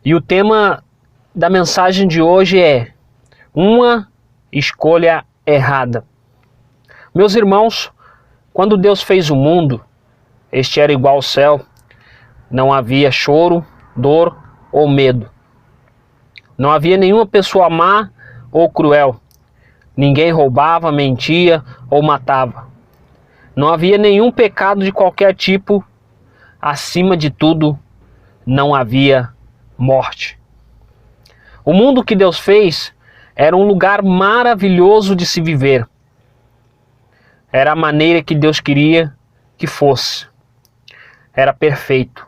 E o tema da mensagem de hoje é uma escolha errada. Meus irmãos, quando Deus fez o mundo, este era igual ao céu, não havia choro, dor ou medo. Não havia nenhuma pessoa má ou cruel. Ninguém roubava, mentia ou matava. Não havia nenhum pecado de qualquer tipo. Acima de tudo, não havia morte. O mundo que Deus fez era um lugar maravilhoso de se viver. Era a maneira que Deus queria que fosse. Era perfeito.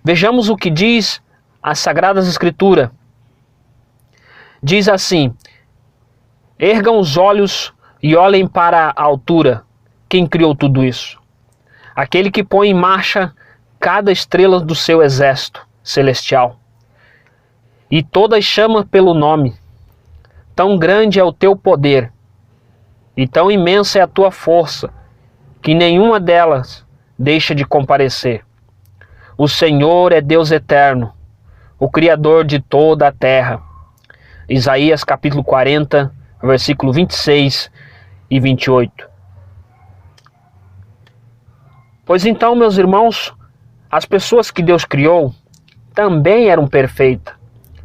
Vejamos o que diz as Sagradas Escrituras. Diz assim: ergam os olhos e olhem para a altura. Quem criou tudo isso? Aquele que põe em marcha cada estrela do seu exército celestial. E todas chama pelo nome. Tão grande é o teu poder, e tão imensa é a tua força, que nenhuma delas deixa de comparecer. O Senhor é Deus eterno, o Criador de toda a terra. Isaías capítulo 40, versículo 26 e 28. Pois então, meus irmãos, as pessoas que Deus criou também eram perfeitas.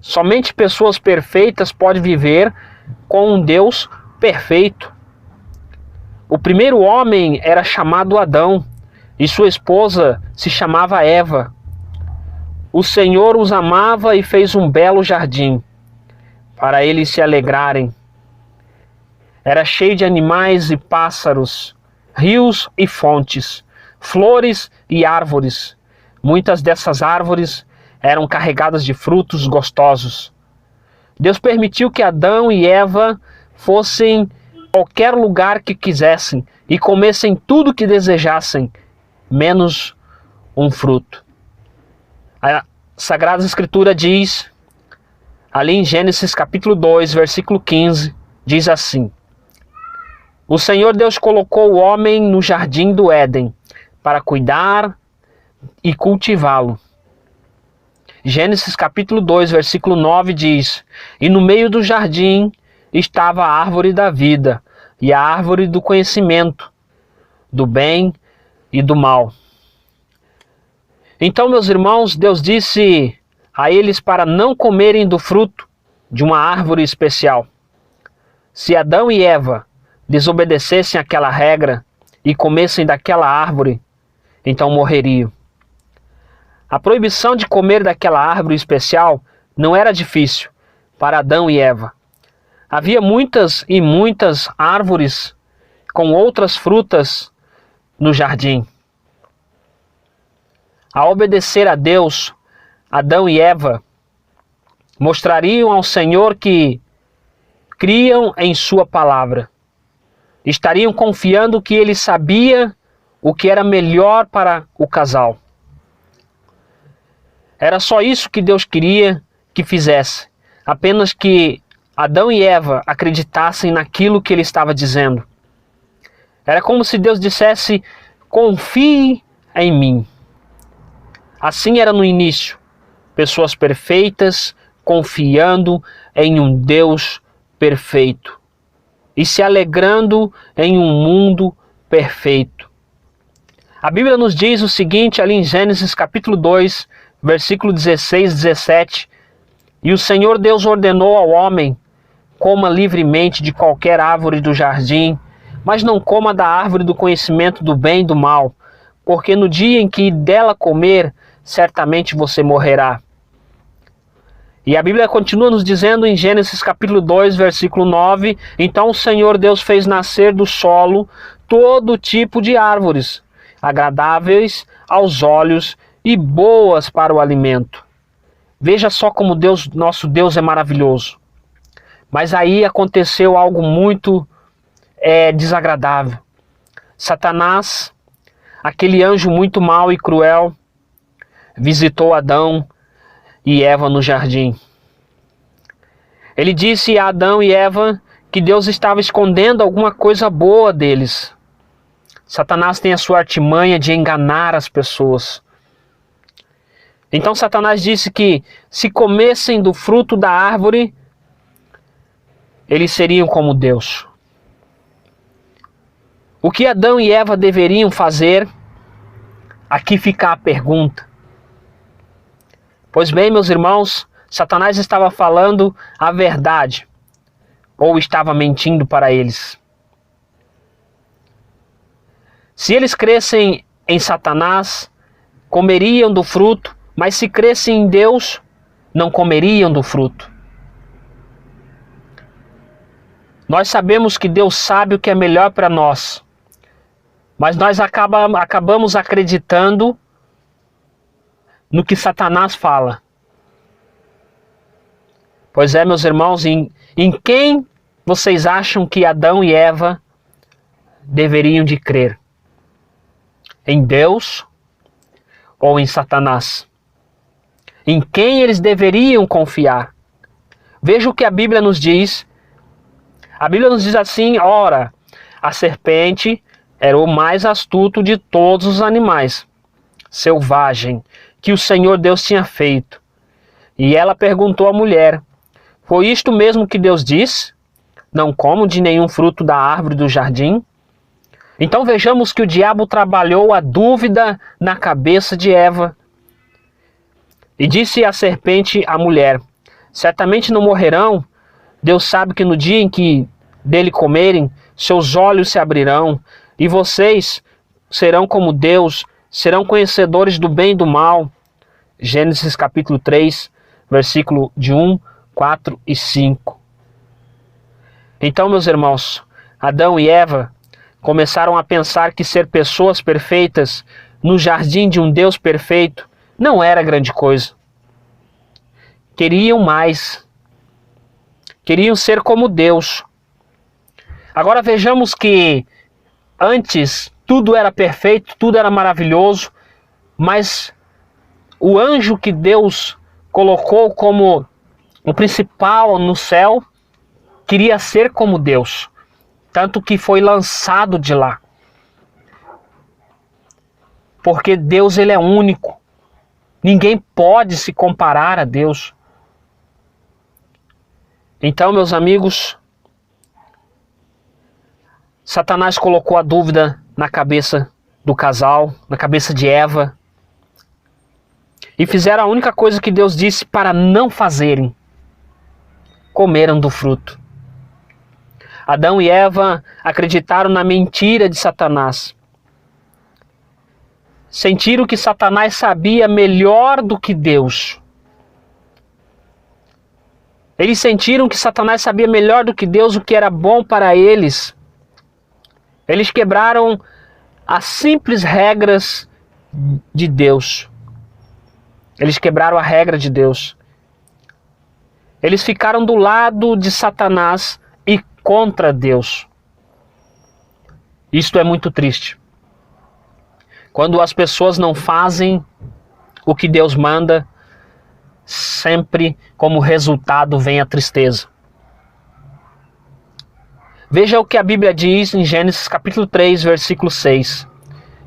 Somente pessoas perfeitas podem viver com um Deus perfeito. O primeiro homem era chamado Adão e sua esposa se chamava Eva. O Senhor os amava e fez um belo jardim para eles se alegrarem. Era cheio de animais e pássaros, rios e fontes, flores e árvores. Muitas dessas árvores eram carregadas de frutos gostosos. Deus permitiu que Adão e Eva fossem a qualquer lugar que quisessem e comessem tudo que desejassem, menos um fruto. A Sagrada Escritura diz, ali em Gênesis capítulo 2, versículo 15, diz assim: o Senhor Deus colocou o homem no jardim do Éden para cuidar e cultivá-lo. Gênesis capítulo 2, versículo 9 diz: e no meio do jardim estava a árvore da vida e a árvore do conhecimento, do bem e do mal. Então, meus irmãos, Deus disse a eles para não comerem do fruto de uma árvore especial. Se Adão e Eva desobedecessem aquela regra e comessem daquela árvore, então morreriam. A proibição de comer daquela árvore especial não era difícil para Adão e Eva. Havia muitas e muitas árvores com outras frutas no jardim. Ao obedecer a Deus, Adão e Eva mostrariam ao Senhor que criam em sua palavra. Estariam confiando que ele sabia o que era melhor para o casal. Era só isso que Deus queria que fizesse. Apenas que Adão e Eva acreditassem naquilo que ele estava dizendo. Era como se Deus dissesse: confie em mim. Assim era no início. Pessoas perfeitas confiando em um Deus perfeito. E se alegrando em um mundo perfeito. A Bíblia nos diz o seguinte ali em Gênesis capítulo 2, versículo 16 e 17. E o Senhor Deus ordenou ao homem: coma livremente de qualquer árvore do jardim, mas não coma da árvore do conhecimento do bem e do mal, porque no dia em que dela comer, certamente você morrerá. E a Bíblia continua nos dizendo em Gênesis capítulo 2, versículo 9, então o Senhor Deus fez nascer do solo todo tipo de árvores, agradáveis aos olhos e boas para o alimento. Veja só como nosso Deus é maravilhoso. Mas aí aconteceu algo muito desagradável. Satanás, aquele anjo muito mau e cruel, visitou Adão e Eva no jardim. Ele disse a Adão e Eva que Deus estava escondendo alguma coisa boa deles. Satanás tem a sua artimanha de enganar as pessoas. Então Satanás disse que se comessem do fruto da árvore, eles seriam como Deus. O que Adão e Eva deveriam fazer? Aqui fica a pergunta. Pois bem, meus irmãos, Satanás estava falando a verdade, ou estava mentindo para eles? Se eles crescem em Satanás, comeriam do fruto, mas se crescem em Deus, não comeriam do fruto. Nós sabemos que Deus sabe o que é melhor para nós, mas nós acabamos acreditando no que Satanás fala. Pois é, meus irmãos, em quem vocês acham que Adão e Eva deveriam de crer? Em Deus ou em Satanás? Em quem eles deveriam confiar? Veja o que a Bíblia nos diz. A Bíblia nos diz assim: ora, a serpente era o mais astuto de todos os animais selvagem que o Senhor Deus tinha feito. E ela perguntou à mulher: foi isto mesmo que Deus disse? Não comam de nenhum fruto da árvore do jardim? Então vejamos que o diabo trabalhou a dúvida na cabeça de Eva. E disse a serpente à mulher: certamente não morrerão. Deus sabe que no dia em que dele comerem, seus olhos se abrirão, e vocês serão como Deus, serão conhecedores do bem e do mal. Gênesis capítulo 3, versículo de 1, 4 e 5. Então, meus irmãos, Adão e Eva começaram a pensar que ser pessoas perfeitas no jardim de um Deus perfeito não era grande coisa. Queriam mais. Queriam ser como Deus. Agora vejamos que antes tudo era perfeito, tudo era maravilhoso, mas o anjo que Deus colocou como o principal no céu queria ser como Deus, tanto que foi lançado de lá. Porque Deus, ele é único. Ninguém pode se comparar a Deus. Então, meus amigos, Satanás colocou a dúvida na cabeça do casal, na cabeça de Eva, e fizeram a única coisa que Deus disse para não fazerem: comeram do fruto. Adão e Eva acreditaram na mentira de Satanás. Sentiram que Satanás sabia melhor do que Deus. Eles sentiram que Satanás sabia melhor do que Deus o que era bom para eles. Eles quebraram as simples regras de Deus. Eles quebraram a regra de Deus. Eles ficaram do lado de Satanás e contra Deus. Isto é muito triste. Quando as pessoas não fazem o que Deus manda, sempre como resultado vem a tristeza. Veja o que a Bíblia diz em Gênesis capítulo 3, versículo 6.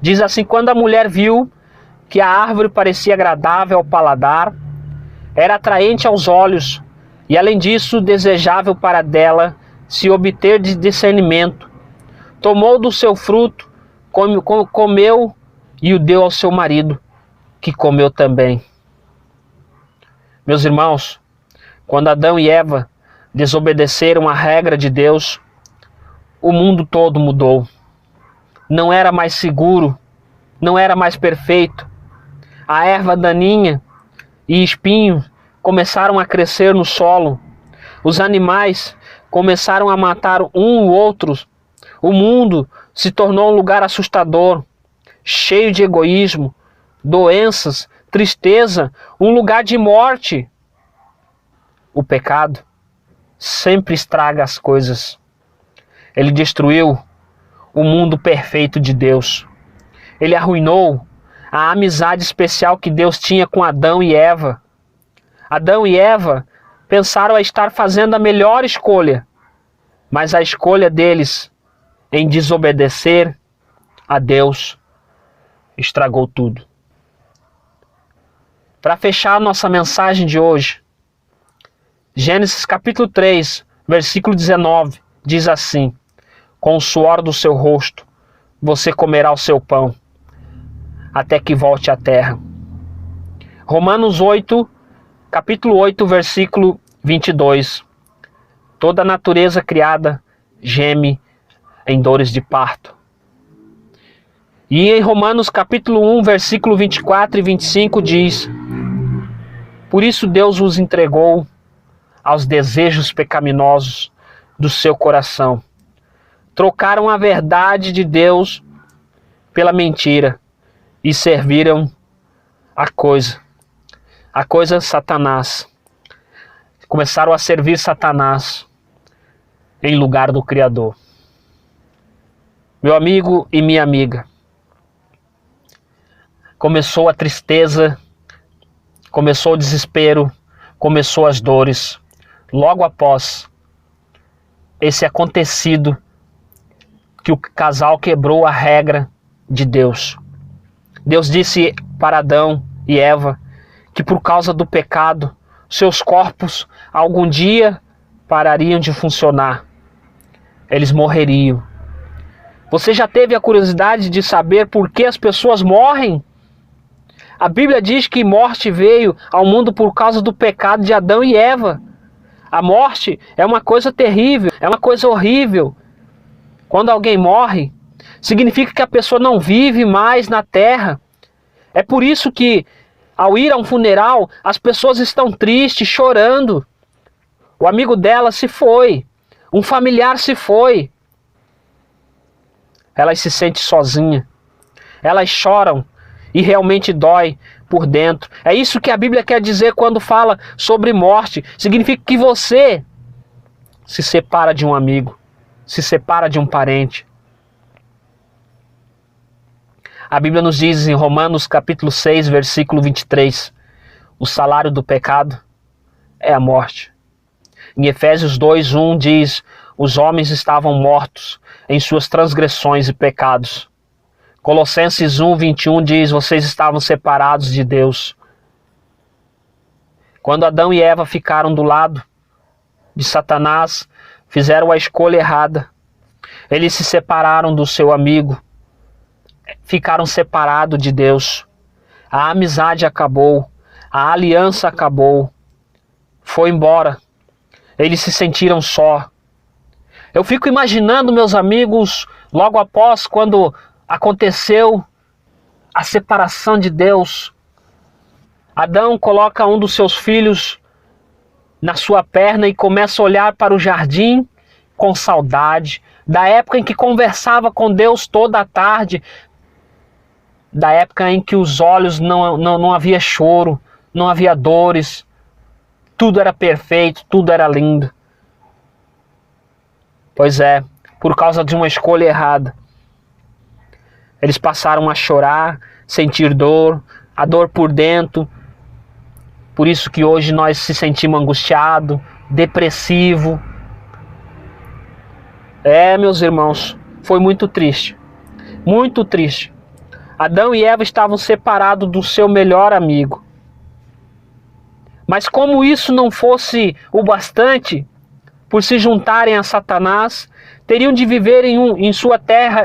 Diz assim: quando a mulher viu que a árvore parecia agradável ao paladar, era atraente aos olhos, e além disso desejável para dela se obter de discernimento, tomou do seu fruto, comeu e o deu ao seu marido, que comeu também. Meus irmãos, quando Adão e Eva desobedeceram a regra de Deus, o mundo todo mudou. Não era mais seguro, não era mais perfeito. A erva daninha e espinho começaram a crescer no solo. Os animais começaram a matar um ou outro. O mundo se tornou um lugar assustador, cheio de egoísmo, doenças, tristeza, um lugar de morte. O pecado sempre estraga as coisas. Ele destruiu o mundo perfeito de Deus. Ele arruinou a amizade especial que Deus tinha com Adão e Eva. Adão e Eva pensaram a estar fazendo a melhor escolha, mas a escolha deles em desobedecer a Deus estragou tudo. Para fechar a nossa mensagem de hoje, Gênesis capítulo 3, versículo 19, diz assim: com o suor do seu rosto você comerá o seu pão, até que volte à terra. Romanos 8, capítulo 8, versículo 22. Toda a natureza criada geme em dores de parto. E em Romanos capítulo 1, versículo 24 e 25 diz: por isso Deus os entregou aos desejos pecaminosos do seu coração. Trocaram a verdade de Deus pela mentira e serviram a coisa Satanás. Começaram a servir Satanás em lugar do Criador. Meu amigo e minha amiga, começou a tristeza, começou o desespero, começou as dores. Logo após esse acontecido, que o casal quebrou a regra de Deus. Deus disse para Adão e Eva que por causa do pecado, seus corpos algum dia parariam de funcionar. Eles morreriam. Você já teve a curiosidade de saber por que as pessoas morrem? A Bíblia diz que morte veio ao mundo por causa do pecado de Adão e Eva. A morte é uma coisa terrível, é uma coisa horrível. Quando alguém morre, significa que a pessoa não vive mais na terra. É por isso que, ao ir a um funeral, as pessoas estão tristes, chorando. O amigo dela se foi, um familiar se foi. Elas se sentem sozinhas, elas choram e realmente dói por dentro. É isso que a Bíblia quer dizer quando fala sobre morte. Significa que você se separa de um amigo, se separa de um parente. A Bíblia nos diz em Romanos capítulo 6, versículo 23, o salário do pecado é a morte. Em Efésios 2, 1 diz, os homens estavam mortos em suas transgressões e pecados. Colossenses 1, 21 diz, vocês estavam separados de Deus. Quando Adão e Eva ficaram do lado de Satanás, fizeram a escolha errada. Eles se separaram do seu amigo, ficaram separados de Deus. A amizade acabou, a aliança acabou, foi embora. Eles se sentiram só. Eu fico imaginando, meus amigos, logo após quando aconteceu a separação de Deus. Adão coloca um dos seus filhos na sua perna e começa a olhar para o jardim com saudade, da época em que conversava com Deus toda a tarde, da época em que os olhos não havia choro, não havia dores, tudo era perfeito, tudo era lindo. Pois é, por causa de uma escolha errada, eles passaram a chorar, sentir dor, a dor por dentro. Por isso que hoje nós se sentimos angustiados, depressivo. Meus irmãos, foi muito triste. Muito triste. Adão e Eva estavam separados do seu melhor amigo. Mas como isso não fosse o bastante, por se juntarem a Satanás, teriam de viver em sua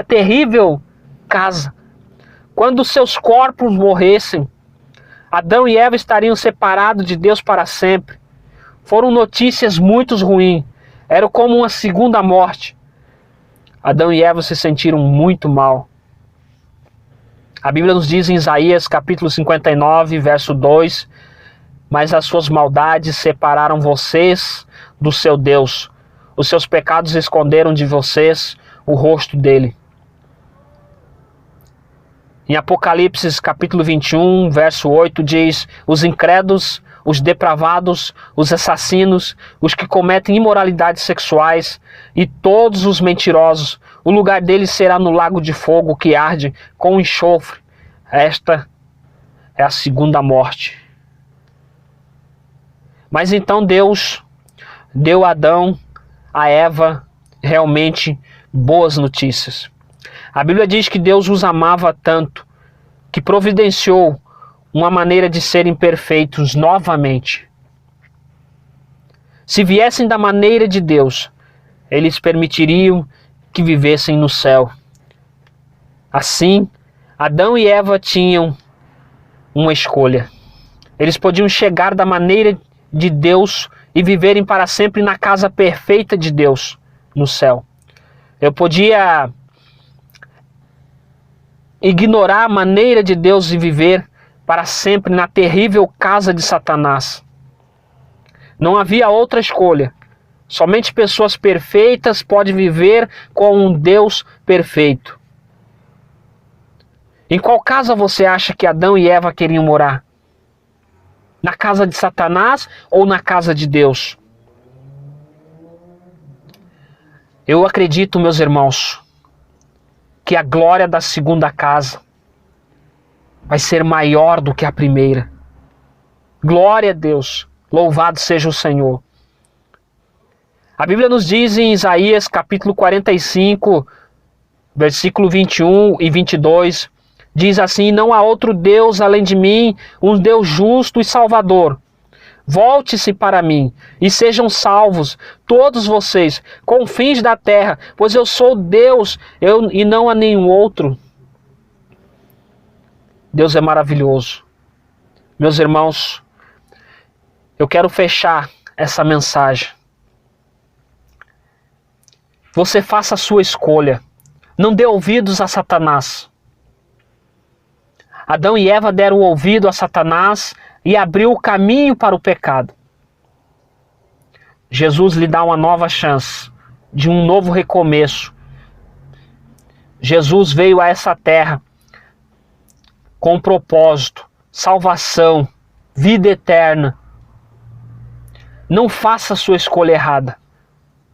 terrível casa. Quando seus corpos morressem, Adão e Eva estariam separados de Deus para sempre. Foram notícias muito ruins. Era como uma segunda morte. Adão e Eva se sentiram muito mal. A Bíblia nos diz em Isaías capítulo 59, verso 2, mas as suas maldades separaram vocês do seu Deus. Os seus pecados esconderam de vocês o rosto dele. Em Apocalipse capítulo 21, verso 8 diz, os incrédulos, os depravados, os assassinos, os que cometem imoralidades sexuais e todos os mentirosos, o lugar deles será no lago de fogo que arde com enxofre. Esta é a segunda morte. Mas então Deus deu a Adão, a Eva, realmente boas notícias. A Bíblia diz que Deus os amava tanto que providenciou uma maneira de serem perfeitos novamente. Se viessem da maneira de Deus, eles permitiriam que vivessem no céu. Assim, Adão e Eva tinham uma escolha. Eles podiam chegar da maneira de Deus e viverem para sempre na casa perfeita de Deus, no céu. Eu podia ignorar a maneira de Deus e viver para sempre na terrível casa de Satanás. Não havia outra escolha. Somente pessoas perfeitas podem viver com um Deus perfeito. Em qual casa você acha que Adão e Eva queriam morar? Na casa de Satanás ou na casa de Deus? Eu acredito, meus irmãos, que a glória da segunda casa vai ser maior do que a primeira. Glória a Deus, louvado seja o Senhor. A Bíblia nos diz em Isaías capítulo 45, versículo 21 e 22, diz assim: não há outro Deus além de mim, um Deus justo e salvador. Volte-se para mim e sejam salvos todos vocês, confins da terra, pois eu sou Deus e não há nenhum outro. Deus é maravilhoso. Meus irmãos, eu quero fechar essa mensagem. Você faça a sua escolha. Não dê ouvidos a Satanás. Adão e Eva deram ouvido a Satanás e abriu o caminho para o pecado. Jesus lhe dá uma nova chance, de um novo recomeço. Jesus veio a essa terra com um propósito, salvação, vida eterna. Não faça a sua escolha errada.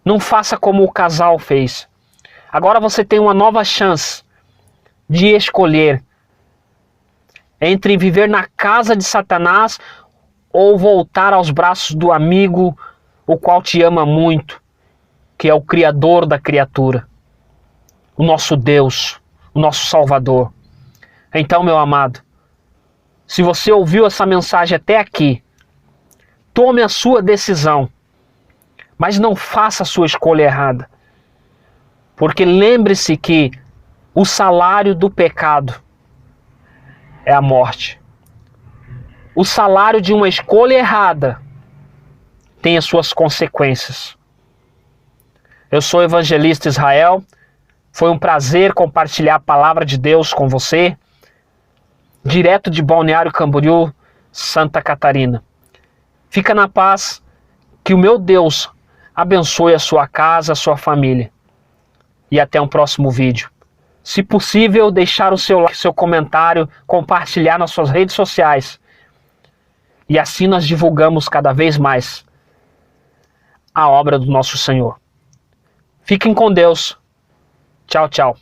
Não faça como o casal fez. Agora você tem uma nova chance de escolher entre viver na casa de Satanás ou voltar aos braços do amigo, o qual te ama muito, que é o Criador da criatura, o nosso Deus, o nosso Salvador. Então, meu amado, se você ouviu essa mensagem até aqui, tome a sua decisão, mas não faça a sua escolha errada. Porque lembre-se que o salário do pecado é a morte. O salário de uma escolha errada tem as suas consequências. Eu sou o evangelista Israel. Foi um prazer compartilhar a palavra de Deus com você, direto de Balneário Camboriú, Santa Catarina. Fica na paz, que o meu Deus abençoe a sua casa, a sua família. E até um próximo vídeo. Se possível, deixar o seu comentário, compartilhar nas suas redes sociais. E assim nós divulgamos cada vez mais a obra do nosso Senhor. Fiquem com Deus. Tchau, tchau.